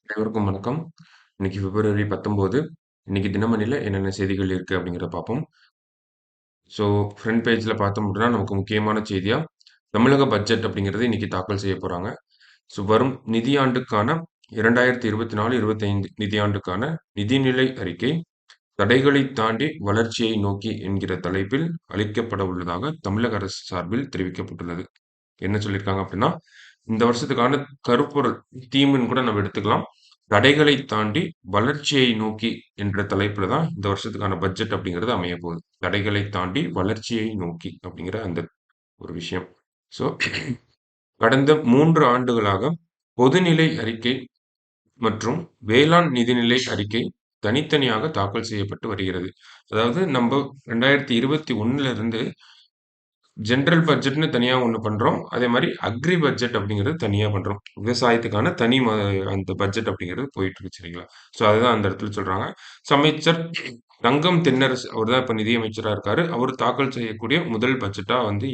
அனைவருக்கும் வணக்கம். இன்னைக்கு பிப்ரவரி 19. இன்னைக்கு தினமணில என்னென்ன செய்திகள் இருக்கு அப்படிங்கிறத பார்ப்போம். ஸோ ஃப்ரண்ட் பேஜ்ல பார்த்தோம் அப்படின்னா, நமக்கு முக்கியமான செய்தியா, தமிழக பட்ஜெட் அப்படிங்கிறது இன்னைக்கு தாக்கல் செய்ய போறாங்க. ஸோ வரும் நிதியாண்டுக்கான 2024, 25 நிதியாண்டுக்கான நிதிநிலை அறிக்கை, தடைகளை தாண்டி வளர்ச்சியை நோக்கி என்கிற தலைப்பில் அளிக்கப்பட உள்ளதாக தமிழக அரசு சார்பில் தெரிவிக்கப்பட்டுள்ளது. என்ன சொல்லியிருக்காங்க அப்படின்னா, இந்த வருஷத்துக்கான கருப்பொருள் தீம்ன்னு கூட நம்ம எடுத்துக்கலாம். தடைகளை தாண்டி வளர்ச்சியை நோக்கி என்ற தலைப்புல தான் இந்த வருஷத்துக்கான பட்ஜெட் அப்படிங்கிறது அமையப் போகுது. தடைகளை தாண்டி வளர்ச்சியை நோக்கி அப்படிங்கிற அந்த ஒரு விஷயம். ஸோ கடந்த 3 ஆண்டுகளாக பொதுநிலை அறிக்கை மற்றும் வேளாண் நிதிநிலை அறிக்கை தனித்தனியாக தாக்கல் செய்யப்பட்டு வருகிறது. அதாவது நம்ப 2021ல இருந்து ஜெனரல் பட்ஜெட்ன்னு தனியா ஒண்ணு பண்றோம். அதே மாரி அக்ரி பட்ஜெட் அப்படிங்கிறது தனியா பண்றோம். விவசாயத்துக்கான தனி அந்த பட்ஜெட் அப்படிங்கிறது போயிட்டு இருக்கு சரிங்களா? ஸோ அதுதான் அந்த இடத்துல சொல்றாங்க. அமைச்சர் தங்கம் தென்னரசு அவர் தான் இப்ப நிதியமைச்சரா இருக்காரு. அவரு தாக்கல் செய்யக்கூடிய முதல் பட்ஜெட்டா வந்து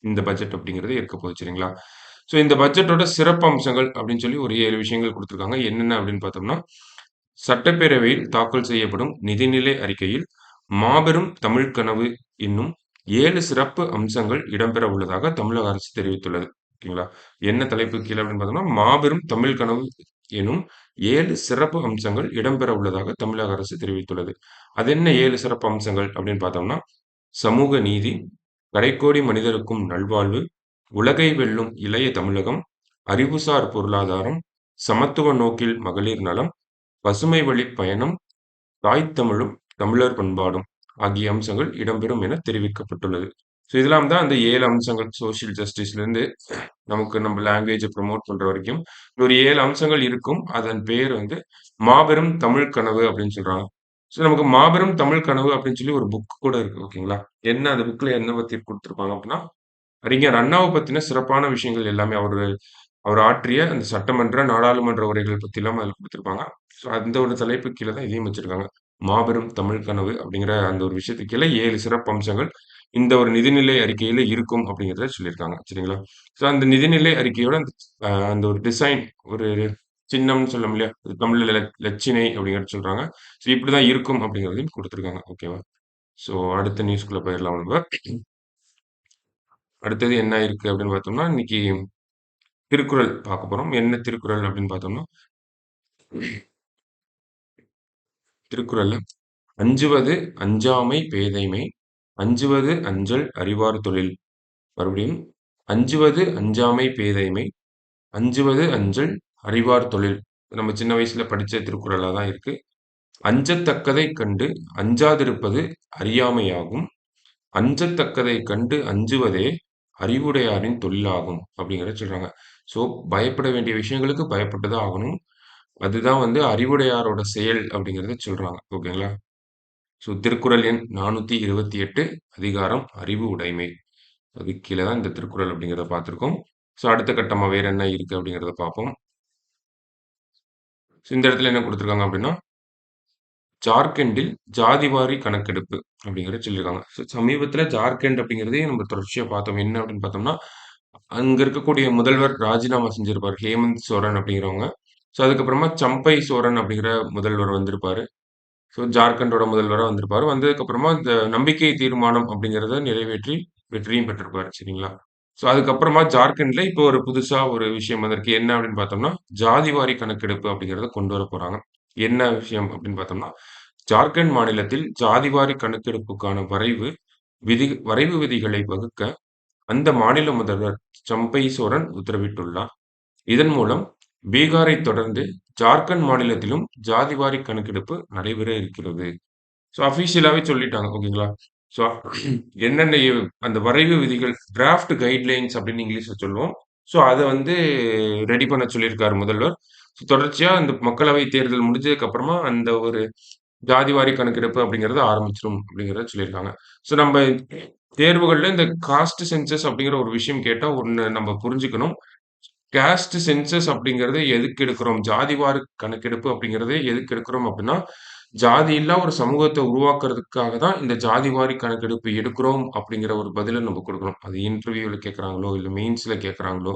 இந்த பட்ஜெட் அப்படிங்கிறது இருக்க போகுது சரிங்களா? ஸோ இந்த பட்ஜெட்டோட சிறப்பு அம்சங்கள் அப்படின்னு சொல்லி ஒரு 7 விஷயங்கள் குடுத்திருக்காங்க. என்னென்ன அப்படின்னு பார்த்தோம்னா, சட்டப்பேரவையில் தாக்கல் செய்யப்படும் நிதிநிலை அறிக்கையில் மாபெரும் தமிழ் கனவு என்னும் 7 சிறப்பு அம்சங்கள் இடம்பெற உள்ளதாக தமிழக அரசு தெரிவித்துள்ளது. ஓகேங்களா? என்ன தலைப்பு கீழ அப்படின்னு பார்த்தோம்னா, மாபெரும் தமிழ் கனவு எனும் 7 சிறப்பு அம்சங்கள் இடம்பெற உள்ளதாக தமிழக அரசு தெரிவித்துள்ளது. அது என்ன 7 சிறப்பு அம்சங்கள் அப்படின்னு பார்த்தோம்னா, சமூக நீதி, கடைக்கோடி மனிதருக்கும் நல்வாழ்வு, உலகை வெல்லும் இளைய தமிழகம், அறிவுசார் பொருளாதாரம், சமத்துவ நோக்கில் மகளிர் நலம், பசுமை வழிப் பயணம், தாய்த் தமிழும், தமிழர் பண்பாடும் ஆகிய அம்சங்கள் இடம்பெறும் என தெரிவிக்கப்பட்டுள்ளது. ஸோ இதெல்லாம் தான் அந்த 7 அம்சங்கள். சோசியல் ஜஸ்டிஸ்லேருந்து நமக்கு நம்ம லாங்குவேஜ ப்ரமோட் பண்ற வரைக்கும் ஒரு 7 அம்சங்கள் இருக்கும். அதன் பெயர் வந்து மாபெரும் தமிழ் கனவு அப்படின்னு சொல்றாங்க. ஸோ நமக்கு மாபெரும் தமிழ் கனவு அப்படின்னு சொல்லி ஒரு புக் கூட இருக்கு. ஓகேங்களா? என்ன அந்த புக்ல என்ன பத்தி குடுத்திருப்பாங்க அப்படின்னா, அறிஞர் அண்ணாவ பத்தின சிறப்பான விஷயங்கள் எல்லாமே அவர் ஆற்றிய அந்த சட்டமன்ற, நாடாளுமன்ற உரைகள் பத்திலாம் அதுல குடுத்திருப்பாங்க. ஸோ அந்த ஒரு தலைப்பு கீழ தான் இதையும் வச்சிருக்காங்க. மாபெரும் தமிழ் கனவு அப்படிங்கிற அந்த ஒரு விஷயத்துக்கு கீழ 7 சிறப்பு அம்சங்கள் இந்த ஒரு நிதிநிலை அறிக்கையில இருக்கும் அப்படிங்கிறத சொல்லியிருக்காங்க. சரிங்களா? ஸோ அந்த நிதிநிலை அறிக்கையோட அந்த ஒரு டிசைன் ஒரு சின்னம்னு சொல்லும் இல்லையா? தமிழ்ல இலச்சினை அப்படிங்கிறத சொல்றாங்க. ஸோ இப்படிதான் இருக்கும் அப்படிங்கிறதையும் குடுத்திருக்காங்க. ஓகேவா? ஸோ அடுத்த நியூஸ்க்குள்ள போயிரலாம் நம்ப. அடுத்தது என்ன இருக்கு அப்படின்னு பார்த்தோம்னா, இன்னைக்கு திருக்குறள் பார்க்க போறோம். என்ன திருக்குறள் அப்படின்னு பார்த்தோம்னா, திருக்குறள்ல "அஞ்சுவது அஞ்சாமை பேதைமை, அஞ்சுவது அஞ்சல் அறிவார் தொழில்". மறுபடியும் "அஞ்சுவது அஞ்சாமை பேதைமை, அஞ்சுவது அஞ்சல் அறிவார் தொழில்". நம்ம சின்ன வயசுல படிச்ச திருக்குறளா தான் இருக்கு. "அஞ்சத்தக்கதைக் கண்டு அஞ்சாதிருப்பது அறியாமையாகும். அஞ்சத்தக்கதைக் கண்டு அஞ்சுவதே அறிவுடையாரின் தொழிலாகும்" அப்படிங்கிறத சொல்றாங்க. ஸோ பயப்பட வேண்டிய விஷயங்களுக்கு பயப்பட்டு தான் ஆகணும். அதுதான் வந்து அறிவுடையாரோட செயல் அப்படிங்கிறத சொல்றாங்க. ஓகேங்களா? ஸோ திருக்குறள் எண் 428 அதிகாரம் அறிவு உடைமை. அதுக்கு கீழ தான் இந்த திருக்குறள் அப்படிங்கிறத பார்த்திருக்கோம். ஸோ அடுத்த கட்டமா வேற என்ன இருக்கு அப்படிங்கிறத பார்ப்போம். ஸோ இந்த இடத்துல என்ன குடுத்திருக்காங்க அப்படின்னா, ஜார்க்கண்டில் ஜாதிவாரி கணக்கெடுப்பு அப்படிங்கிறத சொல்லியிருக்காங்க. ஸோ சமீபத்தில ஜார்க்கண்ட் அப்படிங்கிறதையும் நம்ம தொடர்ச்சியா பார்த்தோம். என்ன அப்படின்னு பார்த்தோம்னா, அங்க இருக்கக்கூடிய முதல்வர் ராஜினாமா செஞ்சிருப்பாரு. ஹேமந்த் சோரன் அப்படிங்கிறவங்க. ஸோ அதுக்கப்புறமா சம்பை சோரன் அப்படிங்கிற முதல்வர் வந்திருப்பாரு. ஸோ ஜார்க்கண்டோட முதல்வரா வந்திருப்பாரு. வந்ததுக்கப்புறமா இந்த நம்பிக்கை தீர்மானம் அப்படிங்கிறத நிறைவேற்றி வெற்றியும் பெற்றிருப்பாரு. சரிங்களா? ஸோ அதுக்கப்புறமா ஜார்க்கண்ட்ல இப்போ ஒரு புதுசா ஒரு விஷயம் வந்திருக்கு. என்ன அப்படின்னு பார்த்தோம்னா, ஜாதிவாரி கணக்கெடுப்பு அப்படிங்கிறத கொண்டு வரப் போறாங்க. என்ன விஷயம் அப்படின்னு பார்த்தோம்னா, ஜார்க்கண்ட் மாநிலத்தில் ஜாதிவாரி கணக்கெடுப்புக்கான வரைவு விதிகளை வகுக்க அந்த மாநில முதல்வர் சம்பை சோரன் உத்தரவிட்டுள்ளார். இதன் மூலம் பீகாரைத் தொடர்ந்து ஜார்க்கண்ட் மாநிலத்திலும் ஜாதிவாரி கணக்கெடுப்பு நடைபெற இருக்கிறது. ஸோ அஃபிஷியலாவே சொல்லிட்டாங்க. ஓகேங்களா? ஸோ என்னென்ன அந்த வரைவு விதிகள் டிராஃப்ட் கைட்லைன்ஸ் அப்படின்னு இங்கிலீஷ்ல சொல்லுவோம். ஸோ அத வந்து ரெடி பண்ண சொல்லியிருக்காரு முதல்வர். So, தொடர்ச்சியா அந்த மக்களவை தேர்தல் முடிஞ்சதுக்கு அப்புறமா அந்த ஒரு ஜாதிவாரி கணக்கெடுப்பு அப்படிங்கிறது ஆரம்பிச்சிரும் அப்படிங்கிறத சொல்லியிருக்காங்க. ஸோ நம்ம தேர்வுகள்ல இந்த காஸ்ட் சென்சஸ் அப்படிங்கிற ஒரு விஷயம் கேட்டா ஒண்ணு நம்ம புரிஞ்சுக்கணும். காஸ்ட் சென்சஸ் அப்படிங்கிறது எதுக்கு எடுக்கிறோம்? ஜாதிவாரி கணக்கெடுப்பு அப்படிங்கிறத எதுக்கு எடுக்கிறோம் அப்படின்னா, ஜாதி இல்லா ஒரு சமூகத்த உருவாக்குறதுக்காக தான் இந்த ஜாதிவாரி கணக்கெடுப்பு எடுக்கிறோம் அப்படிங்கிற ஒரு பதில நம்ம குடுக்கணும். அது இன்டர்வியூல கேட்கறாங்களோ, இல்ல மெயின்ஸ்ல கேட்கறாங்களோ,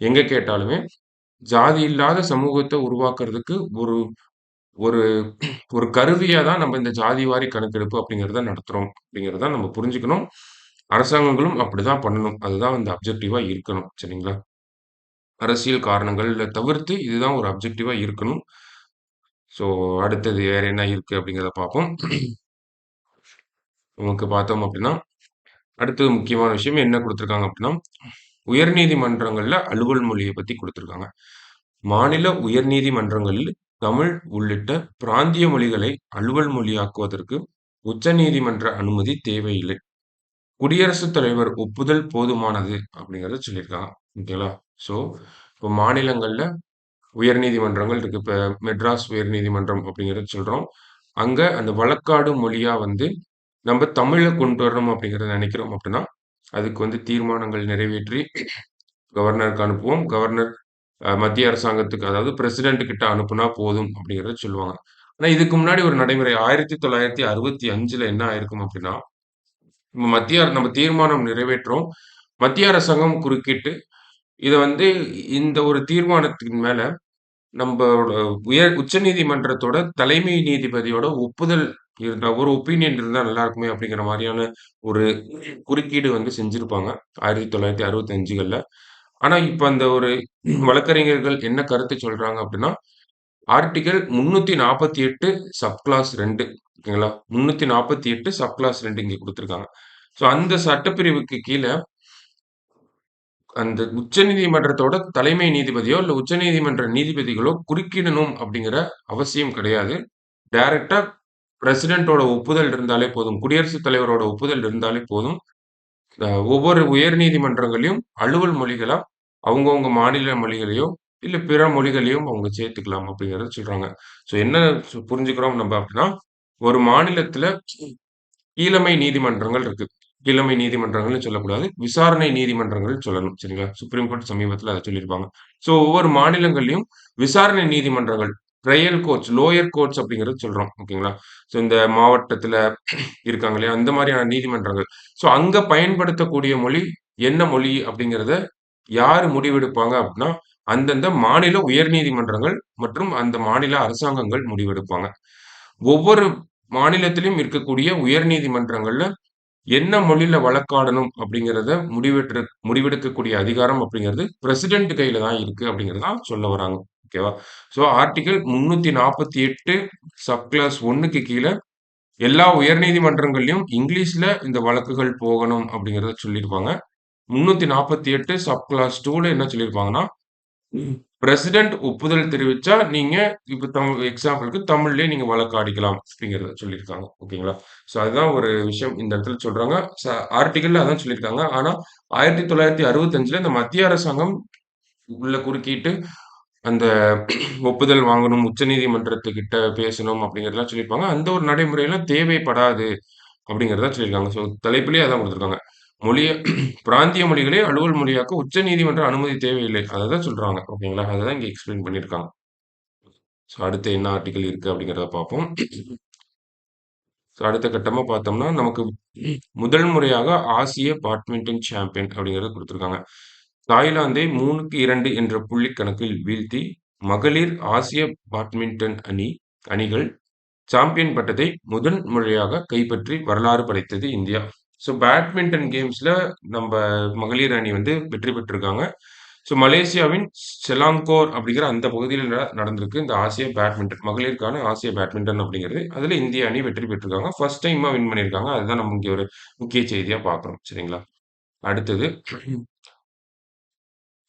எங்க கேட்டாலுமே ஜாதி இல்லாத சமூகத்த உருவாக்குறதுக்கு ஒரு ஒரு ஒரு கருவியா தான் நம்ம இந்த ஜாதிவாரி கணக்கெடுப்பு அப்படிங்கிறத நடத்துறோம் அப்படிங்கிறத நம்ம புரிஞ்சுக்கணும். அரசாங்கங்களும் அப்படிதான் பண்ணணும். அதுதான் அந்த அப்ஜெக்டிவா இருக்கணும். சரிங்களா? அரசியல் காரணங்கள்ல தவிர்த்து இதுதான் ஒரு அப்ஜெக்டிவா இருக்கணும். ஸோ அடுத்தது வேற என்ன இருக்கு அப்படிங்கிறத பார்ப்போம். நமக்கு பார்த்தோம் அப்படின்னா, அடுத்தது முக்கியமான விஷயம் என்ன குடுத்திருக்காங்க அப்படின்னா, உயர்நீதிமன்றங்கள்ல அலுவல் மொழிய பத்தி குடுத்திருக்காங்க. மாநில உயர்நீதிமன்றங்களில் தமிழ் உள்ளிட்ட பிராந்திய மொழிகளை அலுவல் மொழியாக்குவதற்கு உச்சநீதிமன்ற அனுமதி தேவையில்லை. குடியரசுத் தலைவர் ஒப்புதல் போதுமானது அப்படிங்கிறத சொல்லியிருக்காங்க. ஓகேங்களா? ஸோ, இப்போ மாநிலங்கள்ல உயர்நீதிமன்றங்கள் இருக்கு. இப்ப மெட்ராஸ் உயர்நீதிமன்றம் அப்படிங்கிறத சொல்றோம். அங்க அந்த வழக்காடு மொழியா வந்து நம்ம தமிழ கொண்டு வரணும் அப்படிங்கிறத நினைக்கிறோம் அப்படின்னா, அதுக்கு வந்து தீர்மானங்கள் நிறைவேற்றி கவர்னருக்கு அனுப்புவோம். கவர்னர் மத்திய அரசாங்கத்துக்கு அதாவது பிரசிடென்ட் கிட்ட அனுப்புனா போதும் அப்படிங்கிறத சொல்லுவாங்க. ஆனா இதுக்கு முன்னாடி ஒரு நடைமுறை 1965ல என்ன ஆயிருக்கும் அப்படின்னா, நம்ம தீர்மானம் நிறைவேற்றோம். மத்திய அரசாங்கம் குறுக்கிட்டு, இத வந்து இந்த ஒரு தீர்மானத்தின் மேல நம்பளோட உச்சநீதிமன்றத்தோட தலைமை நீதிபதியோட ஒப்புதல் இருந்தா ஒரு ஒப்பீனியன் இருந்தா நல்லா இருக்குமே அப்படிங்கிற மாரியான ஒரு குறுக்கீடு வந்து செஞ்சிருப்பாங்க. 1965கள்ல. ஆனா, இப்ப அந்த ஒரு வழக்கறிஞர்கள் என்ன கருத்து சொல்றாங்க அப்படின்னா, ஆர்டிகிள் 348 சப் கிளாஸ் 2 ஓகேங்களா? 348 சப் கிளாஸ் 2 இங்க குடுத்திருக்காங்க. ஸோ அந்த சட்டப்பிரிவுக்கு கீழ அந்த உச்சநீதிமன்றத்தோட தலைமை நீதிபதியோ, இல்ல உச்சநீதிமன்ற நீதிபதிகளோ குறுக்கிடணும் அப்படிங்கிற அவசியம் கிடையாது. டைரக்ட்டா பிரசிடென்ட்டோட ஒப்புதல் இருந்தாலே போதும். குடியரசுத் தலைவரோட ஒப்புதல் இருந்தாலே போதும். அ ஒவ்வொரு உயர் நீதிமன்றங்களையும் அலுவல் மொழிகளா அவங்கவங்க மாநில மொழிகளையோ, இல்ல பிற மொழிகளையும் அவங்க சேர்த்துக்கலாம் அப்படிங்கிறத சொல்றாங்க. ஸோ என்ன புரிஞ்சுக்கிறோம் நம்ப அப்படின்னா, ஒரு மாநிலத்தில கீழமை நீதிமன்றங்கள் இருக்கு. கீழமை நீதிமன்றங்கள்னு சொல்லக்கூடாது. விசாரணை நீதிமன்றங்கள் சொல்லணும். சரிங்களா? சுப்ரீம் கோர்ட் சமீபத்தில அத சொல்லியிருப்பாங்க. ஸோ ஒவ்வொரு மாநிலங்கள்லயும் விசாரணை நீதிமன்றங்கள், ட்ரையல் கோர்ட்ஸ், லோயர் கோர்ட்ஸ் அப்படிங்கிறது சொல்றோம். ஓகேங்களா? ஸோ இந்த மாவட்டத்தில இருக்காங்க இல்லையா? அந்த மாரியான நீதிமன்றங்கள். ஸோ அங்க பயன்படுத்தக்கூடிய மொழி என்ன மொழி அப்படிங்கிறத யாரு முடிவெடுப்பாங்க அப்படின்னா, அந்தந்த மாநில உயர் நீதிமன்றங்கள் மற்றும் அந்த மாநில அரசாங்கங்கள் முடிவெடுப்பாங்க. ஒவ்வொரு மாநிலத்திலும் இருக்கக்கூடிய உயர் நீதிமன்றங்கள்ல என்ன மொழியில வழக்காடணும் அப்படிங்கிறத முடிவெடுக்கக்கூடிய அதிகாரம் அப்படிங்கிறது பிரசிடென்ட் கையில தான் இருக்கு அப்படிங்கிறத தான் சொல்ல வராங்க. ஓகேவா? ஸோ ஆர்டிகிள் 348 சப் கிளாஸ் 1க்கு கீழ எல்லா உயர்நீதிமன்றங்கள்லயும் இங்கிலீஷ்ல இந்த வழக்குகள் போகணும் அப்படிங்கிறத சொல்லியிருப்பாங்க. 348 சப் கிளாஸ் 2ல என்ன சொல்லியிருப்பாங்கன்னா, பிரசிடென்ட் ஒப்புதல் தெரிவிச்சா, நீங்க இப்ப எக்ஸாம்பிள்க்கு தமிழ்லயே நீங்க வழக்காடிக்கலாம் அப்படிங்கிறத சொல்லியிருக்காங்க. ஓகேங்களா? ஸோ அதுதான் ஒரு விஷயம் இந்த இடத்துல சொல்றாங்க. ஆர்டிகிள்ல அதான் சொல்லியிருக்காங்க. ஆனா 1965ல இந்த மத்திய அரசாங்கம் உள்ள குறுக்கிட்டு, அந்த ஒப்புதல் வாங்கணும், உச்சநீதிமன்றத்துக்கிட்ட பேசணும் அப்படிங்கிறதெல்லாம் சொல்லியிருப்பாங்க. அந்த ஒரு நடைமுறையெல்லாம் தேவைப்படாது அப்படிங்கிறத சொல்லியிருக்காங்க. ஸோ தலைப்பிலேயே அதான் குடுத்துருக்காங்க. மொழிய பிராந்திய மொழிகளே அலுவல் மொழியாக்க உச்சநீதிமன்ற அனுமதி தேவையில்லை. அததான் சொல்றாங்க. ஓகேங்களா? அததான் இங்க எக்ஸ்பிளைன் பண்ணியிருக்காங்க. ஸோ அடுத்து என்ன ஆர்டிகிள் இருக்கு அப்படிங்கிறத பார்ப்போம். ஸோ அடுத்த கட்டமா பார்த்தோம்னா, நமக்கு முதல் முறையாக ஆசிய பேட்மிண்டன் சாம்பியன் அப்படிங்கிறத குடுத்துருக்காங்க. தாய்லாந்தை 3க்கு 2 என்ற புள்ளிக் கணக்கில் வீழ்த்தி, மகளிர் ஆசிய பேட்மிண்டன் அணிகள் சாம்பியன் பட்டத்தை முதன் முறையாக கைப்பற்றி வரலாறு படைத்தது இந்தியா. ஸோ பேட்மிண்டன் கேம்ஸ்ல நம்ப மகளிர் அணி வந்து வெற்றி பெற்றிருக்காங்க. ஸோ மலேசியாவின் செலாங்கோர் அப்படிங்கிற அந்த பகுதியில நடந்திருக்கு இந்த ஆசிய பேட்மிண்டன் மகளிருக்கான ஆசிய பேட்மிண்டன் அப்படிங்கிறது. அதுல இந்திய அணி வெற்றி பெற்றிருக்காங்க. ஃபர்ஸ்ட் டைமா வின் பண்ணியிருக்காங்க. அதுதான் நம்ம இங்க ஒரு முக்கிய செய்தியா பார்க்கிறோம். சரிங்களா? அடுத்தது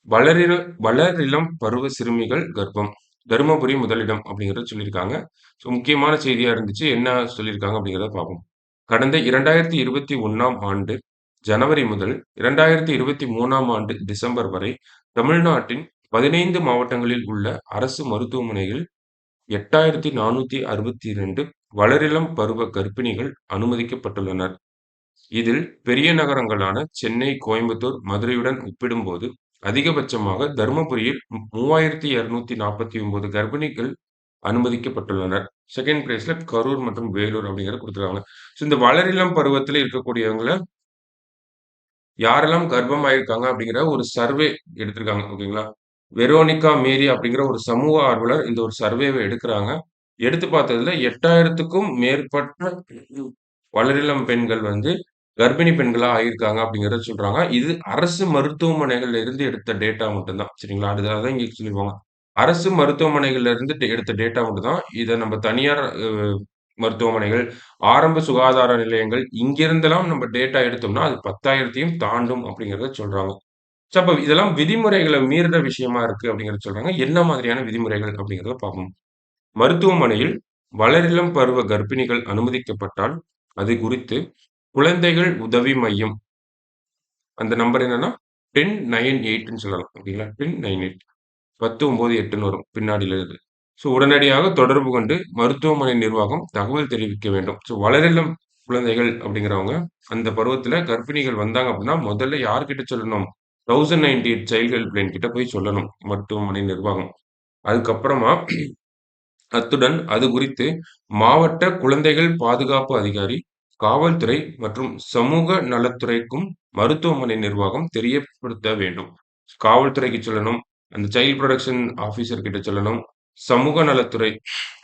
வளரிள வளரிளம் பருவ சிறுமிகள் கர்ப்பம். தருமபுரி முதலிடம் அப்படிங்கிறத சொல்லியிருக்காங்க. ஸோ முக்கியமான செய்தியா இருந்துச்சு. என்ன சொல்லியிருக்காங்க அப்படிங்கிறத பார்ப்போம். கடந்த 2021ஆம் ஆண்டு ஜனவரி முதல் 2023ஆம் ஆண்டு டிசம்பர் வரை தமிழ்நாட்டின் 15 மாவட்டங்களில் உள்ள அரசு மருத்துவமனையில் 8462 வளரிளம் பருவ கர்ப்பிணிகள் அனுமதிக்கப்பட்டுள்ளனர். இதில் பெரிய நகரங்களான சென்னை, கோயம்புத்தூர், மதுரையுடன் ஒப்பிடும்போது அதிகபட்சமாக தருமபுரியில் 3249 கர்ப்பிணிகள் அனுமதிக்கப்பட்டுள்ளனர். செகண்ட் பிளேஸ்ல கரூர் மற்றும் வேலூர் அப்படிங்கிறத குடுத்துருக்காங்க. ஸோ இந்த வளரிளம் பருவத்தில இருக்கக்கூடியவங்கள யாரெல்லாம் கர்ப்பமாயிருக்காங்க அப்படிங்கிற ஒரு சர்வே எடுத்திருக்காங்க. ஓகேங்களா? வெரோனிகா மேரி அப்படிங்கிற ஒரு சமூக ஆர்வலர் இந்த ஒரு சர்வேவ எடுக்குறாங்க. எடுத்து பார்த்ததுல 8000த்துக்கும் மேற்பட்ட வளரிளம் பெண்கள் வந்து கர்ப்பிணி பெண்களா ஆயிருக்காங்க அப்படிங்கிறத சொல்றாங்க. இது அரசு மருத்துவமனைகள்ல இருந்து எடுத்த டேட்டா மட்டும் தான். சரிங்களா? அதான் இங்க சொல்லிருவாங்க. அரசு மருத்துவமனைகள்ல இருந்து எடுத்த டேட்டா மட்டும் தான். இத நம்ம தனியார் மருத்துவமனைகள், ஆரம்ப சுகாதார நிலையங்கள் இங்கிருந்தெல்லாம் நம்ம டேட்டா எடுத்தோம்னா, அது 10,000த்தையும் தாண்டும் அப்படிங்கிறத சொல்றாங்க. சோ அப்ப இதெல்லாம் விதிமுறைகள மீறுற விஷயமா இருக்கு அப்படிங்கிறத சொல்றாங்க. என்ன மாதிரியான விதிமுறைகள் அப்படிங்கிறத பார்ப்போம். மருத்துவமனையில் வளரிளம் பருவ கர்ப்பிணிகள் அனுமதிக்கப்பட்டால், அது குறித்து குழந்தைகள் உதவி மையம் அந்த நம்பர் என்னன்னா 1098ன்னு சொல்லலாம். ஓகேங்களா? 1098 10, 9, 8ன்னு வரும் பின்னாடில இது. ஸோ உடனடியாக தொடர்பு கொண்டு மருத்துவமனை நிர்வாகம் தகவல் தெரிவிக்க வேண்டும். ஸோ வளரிளம் குழந்தைகள் அப்படிங்கிறவங்க, அந்த பருவத்தில கர்ப்பிணிகள் வந்தாங்க அப்படின்னா, முதல்ல யார்கிட்ட சொல்லணும்? 1098 சைல்ட் ஹெல்ப் லைன் கிட்ட போய் சொல்லணும். மருத்துவமனை நிர்வாகம். அதுக்கப்புறமா அத்துடன் அது குறித்து மாவட்ட குழந்தைகள் பாதுகாப்பு அதிகாரி, காவல்துறை மற்றும் சமூக நலத்துறைக்கும் மருத்துவமனை நிர்வாகம் தெரியப்படுத்த வேண்டும். காவல்துறைக்கு சொல்லணும். அந்த சைல்ட் புரொடக்ஷன் ஆஃபீசர் கிட்ட சொல்லணும். சமூக நலத்துறை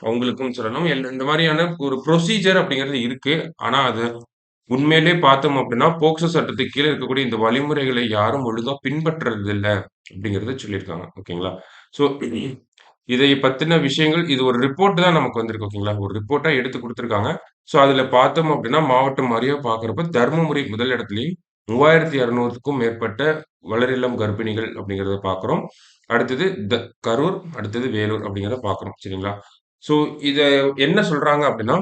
அவங்களுக்கும் சொல்லணும். இந்த மாரியான ஒரு ப்ரொசீஜர் அப்படிங்கிறது இருக்கு. ஆனா, அது உண்மையிலே பார்த்தோம் அப்படின்னா, போக்சோ சட்டத்துக்கு கீழ இருக்கக்கூடிய இந்த வழிமுறைகளை யாரும் ஒழுங்கா பின்பற்றதில்ல அப்படிங்கிறத சொல்லியிருக்காங்க. ஓகேங்களா? ஸோ இதை பத்தின விஷயங்கள் இது ஒரு ரிப்போர்ட் தான் நமக்கு வந்திருக்கு. ஓகேங்களா? ஒரு ரிப்போர்ட்டா எடுத்து குடுத்துருக்காங்க. ஸோ அதுல பார்த்தோம் அப்படின்னா, மாவட்டம் வாரியா பார்க்கிறப்ப தர்மபுரி முதல் இடத்திலேயும் 3,200க்கும் மேற்பட்ட வளரிளம் கர்ப்பிணிகள் அப்படிங்கிறத பார்க்கிறோம். அடுத்தது கரூர், அடுத்தது வேலூர் அப்படிங்கிறத பார்க்கிறோம். சரிங்களா? ஸோ இத என்ன சொல்றாங்க அப்படின்னா,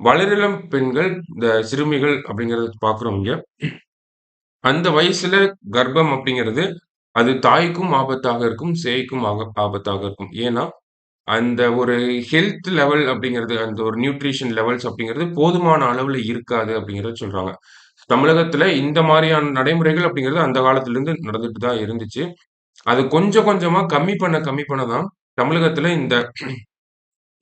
வளரிளம் பெண்கள், இந்த சிறுமிகள் அப்படிங்கிறத பார்க்கிறோம் இங்க. அந்த வயசுல கர்ப்பம் அப்படிங்கிறது, அது தாய்க்கும் ஆபத்தாக இருக்கும், சேய்க்கும் ஆபத்தாக இருக்கும். ஏன்னா, அந்த ஒரு ஹெல்த் லெவல் அப்படிங்கிறது, அந்த ஒரு நியூட்ரிஷன் லெவல்ஸ் அப்படிங்கிறது போதுமான அளவுல இருக்காது அப்படிங்கிறத சொல்றாங்க. தமிழகத்துல இந்த மாரியான நடைமுறைகள் அப்படிங்கிறது அந்த காலத்திலிருந்து நடந்துட்டு தான் இருந்துச்சு. அது கொஞ்சம் கொஞ்சமா கம்மி பண்ண தான் தமிழகத்துல இந்த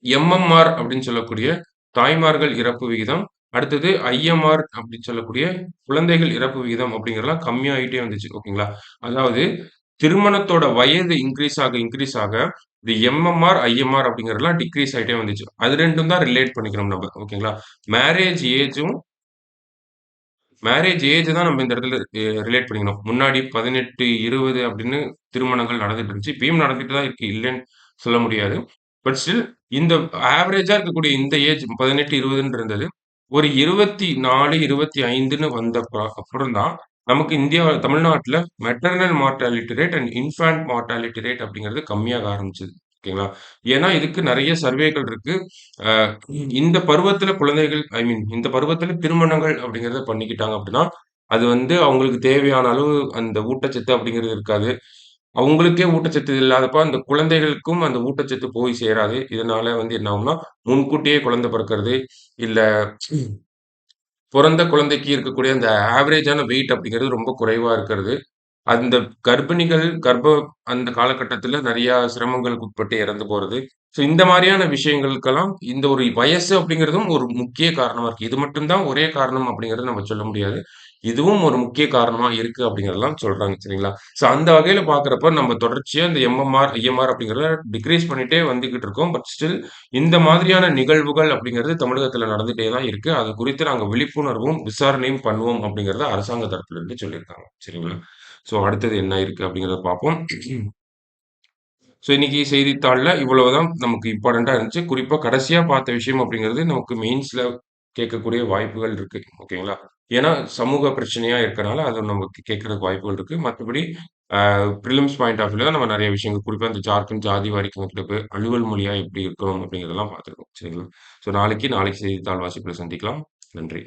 எம்எம்ஆர் அப்படின்னு சொல்லக்கூடிய தாய்மார்கள் இறப்பு விகிதம், அடுத்தது ஐஎம்ஆர் அப்படின்னு சொல்லக்கூடிய குழந்தைகள் இறப்பு விகிதம் அப்படிங்கிறதெல்லாம் கம்மியாயிட்டே வந்துச்சு. ஓகேங்களா? அதாவது திருமணத்தோட வயது இன்கிரீஸ் ஆக இந்த எம்எம்ஆர், ஐஎம்ஆர் அப்படிங்கிறதெல்லாம் டிக்ரீஸ் ஆயிட்டே வந்துச்சு. அது 2ம் தான் ரிலேட் பண்ணிக்கணும் நம்ம. ஓகேங்களா? மேரேஜ் ஏஜும் மேரேஜ் ஏஜ் தான் நம்ம இந்த இடத்துல ரிலேட் பண்ணிக்கணும். முன்னாடி 18, 20 அப்படின்னு திருமணங்கள் நடந்துட்டு இருந்துச்சு. இப்பயும் நடந்துட்டு தான் இருக்கு. இல்லன்னு சொல்ல முடியாது. பட் ஸ்டில் இந்த ஆவரேஜா இருக்கக்கூடிய இந்த ஏஜ் 18, 20ன்னு இருந்தது. ஒரு 24, 25ன்னு அப்புறம் தான் நமக்கு தமிழ்நாட்டுல maternal mortality rate and infant mortality rate அப்படிங்கிறது கம்மியாக ஆரம்பிச்சது. ஓகேங்களா? ஏன்னா இதுக்கு நெறைய சர்வேகள் இருக்கு. அ இந்த பருவத்தில குழந்தைகள் இந்த பருவத்தில திருமணங்கள் அப்படிங்கிறத பண்ணிக்கிட்டாங்க அப்படின்னா, அது வந்து அவங்களுக்கு தேவையான அளவு அந்த ஊட்டச்சத்து அப்படிங்கிறது இருக்காது. அவங்களுக்கே ஊட்டச்சத்து இல்லாதப்ப, அந்த குழந்தைகளுக்கும் அந்த ஊட்டச்சத்து போய் சேராது. இதனால வந்து என்ன ஆகும்னா, முன்கூட்டியே குழந்தை பிறக்கிறது, இல்ல பொறந்த குழந்தைக்கு இருக்கக்கூடிய அந்த ஆவரேஜான வெயிட் அப்படிங்கிறது ரொம்ப குறைவா இருக்கிறது. அந்த கர்ப்பிணிகள் அந்த காலகட்டத்தில நெறையா சிரமங்களுக்கு உட்பட்டு இறந்து போறது. ஸோ இந்த மாரியான விஷயங்களுக்கெல்லாம் இந்த ஒரு வயசு அப்படிங்கிறதும் ஒரு முக்கிய காரணமா இருக்கு. இது மட்டும் தான் ஒரே காரணம் அப்படிங்கிறத நம்ம சொல்ல முடியாது. இதுவும் ஒரு முக்கிய காரணமா இருக்கு அப்படிங்கிறதெல்லாம் சொல்றாங்க. சரிங்களா? ஸோ அந்த வகையில பார்க்கிறப்ப நம்ம தொடர்ச்சியா இந்த எம்எம்ஆர், ஐஎம்ஆர் அப்படிங்கிறத டிக்ரீஸ் பண்ணிட்டே வந்துகிட்டு இருக்கோம். பட் ஸ்டில் இந்த மாதிரியான நிகழ்வுகள் அப்படிங்கிறது தமிழகத்தில நடந்துட்டே தான் இருக்கு. அது குறித்து நாங்க விழிப்புணர்வும், விசாரணையும் பண்ணுவோம் அப்படிங்கிறத அரசாங்க தரப்பில இருந்து சொல்லியிருக்காங்க. சரிங்களா? ஸோ அடுத்தது என்ன இருக்கு அப்படிங்கிறத பார்ப்போம். ஸோ இன்னைக்கு செய்தித்தாள்ல இவ்வளவுதான் நமக்கு இம்பார்ட்டன்ட்டா இருந்துச்சு. குறிப்பா கடைசியா பார்த்த விஷயம் அப்படிங்கிறது நமக்கு மெயின்ஸ்ல கேட்கக்கூடிய வாய்ப்புகள் இருக்கு. ஓகேங்களா? ஏன்னா சமூக பிரச்சனையா இருக்கனால அத நமக்கு கேட்கறதுக்கு வாய்ப்புகள் இருக்கு. மத்தபடி பிரிலிம்ஸ் பாயிண்ட் ஆஃப் வியூல நம்ம நெறைய விஷயங்கள் குறிப்பா இந்த ஜார்க்கண்ட் ஜாதி வாரி கணக்கெடுப்பு, அலுவல் மொழியா எப்படி இருக்கணும் அப்படிங்கிறதெல்லாம் பார்த்துருக்கோம். சரிங்களா? ஸோ நாளைக்கு செய்தித்தாள் வாசிப்புல சந்திக்கலாம். நன்றி.